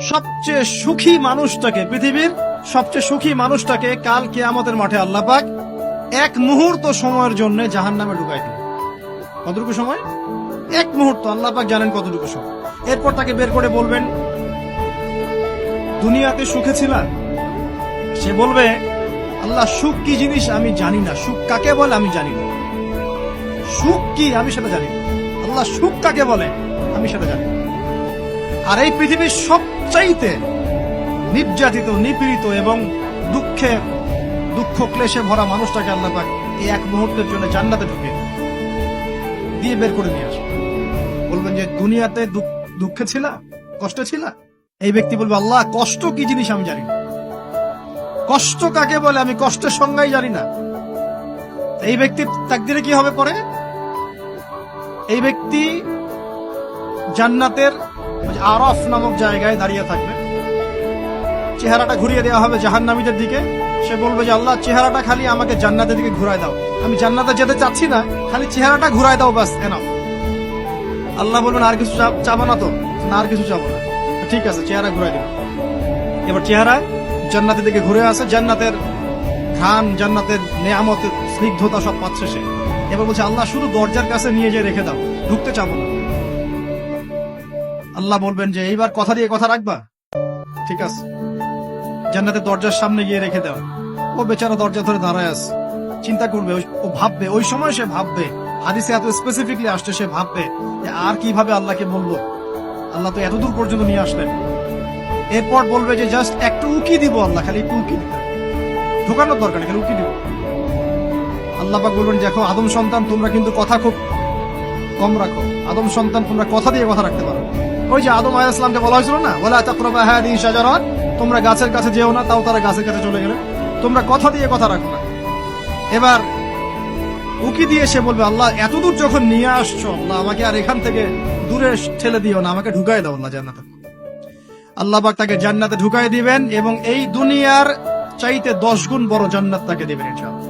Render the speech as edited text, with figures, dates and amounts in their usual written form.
সবচেয়ে সুখী মানুষটাকে, পৃথিবীর সবচেয়ে সুখী মানুষটাকে কাল কিয়ামতের মাঠে আল্লাহ পাক এক মুহূর্ত সময়ের জন্য জাহান্নামে ঢুকাই দিবেন। কতটুকু সময়? এক মুহূর্ত। আল্লাহ পাক জানেন কতটুকু সময়। এরপর তাকে বের করে বলবেন, দুনিয়াতে সুখে ছিলাম? সে বলবে, আল্লাহ সুখ কি জিনিস আমি জানি না, সুখ কাকে বলে আমি জানি না, সুখ কি আমি সেটা জানি না। আল্লাহ সুখ কাকে বলে আমি সেটা জানি না। আর এই পৃথিবীর সবচাইতে নির্যাতিত, নিপীড়িত এবং দুঃখ ক্লেশে ভরা মানুষটাকে আল্লাহ পাক এই এক মুহূর্তের জন্য জান্নাতে ঢুকে দিয়ে বের করে নিয়ে আসে। বলবেন যে দুনিয়াতে দুঃখে ছিলা, কষ্টে ছিলা? এই ব্যক্তি বলবে, আল্লাহ কষ্ট কি জিনিস আমি জানি না, কষ্ট কাকে বলে আমি কষ্টের সংজ্ঞাই জানি না। এই ব্যক্তির তাকদিরে কি হবে পরে? এই ব্যক্তি জান্নাতের আরফ নামক জায়গায় দাঁড়িয়ে থাকবে, চেহারাটা ঘুরিয়ে দেওয়া হবে জাহান্নামীদের দিকে। সে বলবে যে আল্লাহ চেহারাটা খালি আমাকে জান্নাতের দিকে ঘুরায় দাও, আমি জান্নাতে যেতে চাচ্ছি না, খালি চেহারাটা ঘুরায় দাও, বাস এনাফ। আল্লাহ বলবেন আর কিছু চাবো না তো? না, আর কিছু চাবো না। ঠিক আছে, চেহারা ঘুরাই দেব। এবার চেহারা জান্নাতের দিকে ঘুরে আসে, জান্নাতের ঘ্রাণ, জান্নাতের নেয়ামতের স্নিগ্ধতা সব পাচ্ছে সে। এবার বলছে আল্লাহ শুধু দরজার কাছে নিয়ে যেয়ে রেখে দাও, ঢুকতে চাবো না। আল্লাহ বলবেন যে এইবার কথা দিয়ে কথা রাখবা? ঠিক আছে, জান্নাতের দরজার সামনে গিয়ে রেখে দাও। ও বেচারা দরজা ধরে দাঁড়ায় আছে, চিন্তা করবে, ও ভাববে, ওই সময় সে ভাববে, হাদিসে এত স্পেসিফিকলি আসছে, সে ভাববে যে আর কিভাবে আল্লাহকে বলবো, আল্লাহ তো এতদূর পর্যন্ত নিয়ে আসলেন। এরপর বলবে যে জাস্ট একটু উকি দিব, আল্লাহ খালি একটু উকি দিব, ঢোকানোর দরকার নেই, খালি উকি দিব। আল্লাহ পাক বলবেন, দেখো আদম সন্তান তোমরা কিন্তু কথা খুব কম রাখো, আদম সন্তান তোমরা কথা দিয়ে কথা রাখতে পারো। ওই যে আদম আলাইহিস সালামকে বলা হয়েছিল না, ওয়ালা তাকরাবা হাদিহি শাজারাত, তোমরা গাছের কাছে যেও না, তাও তারা গাছের কাছে চলে গেলে। তোমরা কথা দিয়ে কথা রাখো না। এবার উকি দিয়ে সে বলবে, আল্লাহ এতদূর যখন নিয়ে আসছো, আল্লাহ আমাকে আর এখান থেকে দূরে ঠেলে দিও না, আমাকে ঢুকাই দাও আল্লাহ জান্নাতে। আল্লাহ পাক তাকে জান্নাতে ঢুকাই দিবেন এবং এই দুনিয়ার চাইতে 10 গুণ বড় জান্নাত তাকে দিবেন ইনশাআল্লাহ।